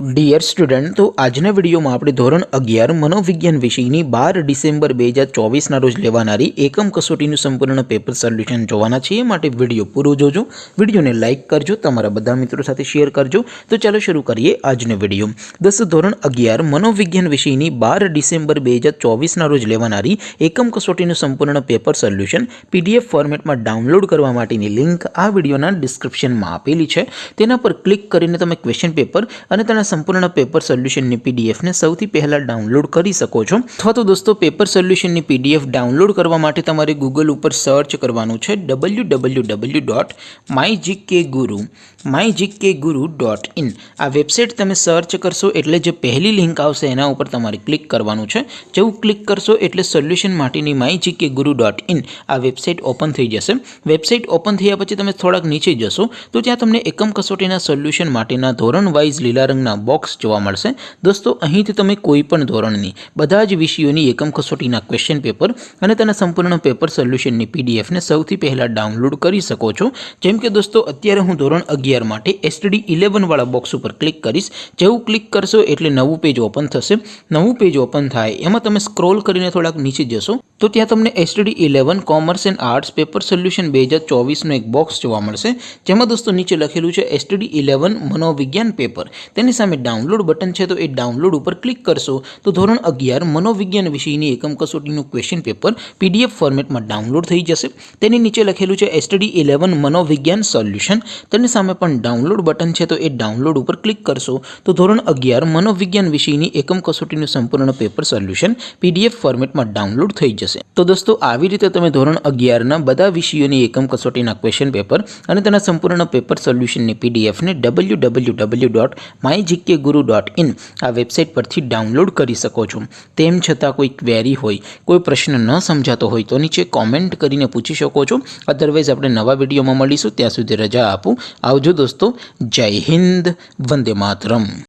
Dear student, તો આજના વિડીયોમાં આપણે ધોરણ 11 મનોવિજ્ઞાન વિષયની 12 ડિસેમ્બર 2024ના રોજ લેવાનારી એકમ કસોટીનું સંપૂર્ણ પેપર સોલ્યુશન જોવાના છીએ। માટે વિડીયો પૂરો જોજો, વિડીયોને લાઇક કરજો, તમારા બધા મિત્રો સાથે શેર કરજો। તો ચાલો શરૂ કરીએ આજનો વિડીયો। દોસ્તો, ધોરણ 11 મનોવિજ્ઞાન વિષયની 12 ડિસેમ્બર 2024ના રોજ લેવાનારી એકમ કસોટીનું સંપૂર્ણ પેપર સોલ્યુશન PDF ફોર્મેટમાં ડાઉનલોડ કરવા માટેની લિંક આ વિડીયોના ડિસ્ક્રિપ્શનમાં આપેલી છે। તેના પર ક્લિક કરીને તમે ક્વેશ્ચન પેપર અને તેના સંપૂર્ણ પેપર સોલ્યુશનની PDF ને સૌથી પહેલાં ડાઉનલોડ કરી શકો છો। અથવા તો દોસ્તો, પેપર સોલ્યુશનની PDF ડાઉનલોડ કરવા માટે તમારે ગૂગલ ઉપર સર્ચ કરવાનું છે www.mygkguru.in। આ વેબસાઇટ તમે સર્ચ કરશો એટલે જે પહેલી લિંક આવશે એના ઉપર તમારે ક્લિક કરવાનું છે। જેવું ક્લિક કરશો એટલે સોલ્યુશન માટેની mygkguru.in આ વેબસાઇટ ઓપન થઈ જશે। વેબસાઇટ ઓપન થયા પછી તમે થોડાક નીચે જશો તો ત્યાં તમને એકમ કસોટીના સોલ્યુશન માટેના ધોરણ વાઇઝ લીલા રંગના બોક્સ જોવા મળશે। દોસ્તો, અહીંથી તમે કોઈ પણ ધોરણની બધા જ વિષયોની એકમ કસોટીના ક્વેશ્ચન પેપર અને તેના સંપૂર્ણ પેપર સોલ્યુશનની PDF ને સૌથી પહેલાં ડાઉનલોડ કરી શકો છો। જેમ કે દોસ્તો, અત્યારે હું ધોરણ 11 માટે STD 11 વાળા બોક્સ ઉપર ક્લિક કરીશ। જેવું ક્લિક કરશો એટલે નવું પેજ ઓપન થશે। નવું પેજ ઓપન થાય એમાં તમે સ્ક્રોલ કરીને થોડાક નીચે જશો તો ત્યાં તમને STD 11 commerce and arts paper solution 2024નો એક બોક્સ જોવા મળશે। જેમાં દોસ્તો નીચે લખેલું છે STD 11 મનોવિજ્ઞાન પેપર। તેની સામે ડાઉનલોડ બટન છે, તો એ ડાઉનલોડ ઉપર ક્લિક કરશો તો ધોરણ 11 મનોવિજ્ઞાન વિષયની એકમ કસોટીનું ક્વેશ્ચન પેપર PDF ફોર્મેટમાં ડાઉનલોડ થઈ જશે। તેની નીચે લખેલું છે STD 11 મનોવિજ્ઞાન સોલ્યુશન। તેની સામે પણ ડાઉનલોડ બટન છે, તો એ ડાઉનલોડ ઉપર ક્લિક કરશો તો ધોરણ 11 મનોવિજ્ઞાન વિષયની એકમ કસોટીનું સંપૂર્ણ પેપર સોલ્યુશન PDF ફોર્મેટમાં ડાઉનલોડ થઈ જશે। તો દોસ્તો, આવી રીતે તમે ધોરણ 11ના બધા વિષયોની એકમ કસોટીના ક્વેશ્ચન પેપર અને તેના સંપૂર્ણ પેપર સોલ્યુશનની PDF ને www.mygkguru.in આ વેબસાઇટ પરથી ડાઉનલોડ કરી શકો છો। તેમ છતાં કોઈ ક્વેરી હોય, કોઈ પ્રશ્ન ન સમજાતો હોય તો નીચે કોમેન્ટ કરીને પૂછી શકો છો। અધરવાઇઝ આપણે નવા વિડીયોમાં મળીશું, ત્યાં સુધી રજા આપું। આવજો દોસ્તો, જય હિન્દ, વંદે માતરમ।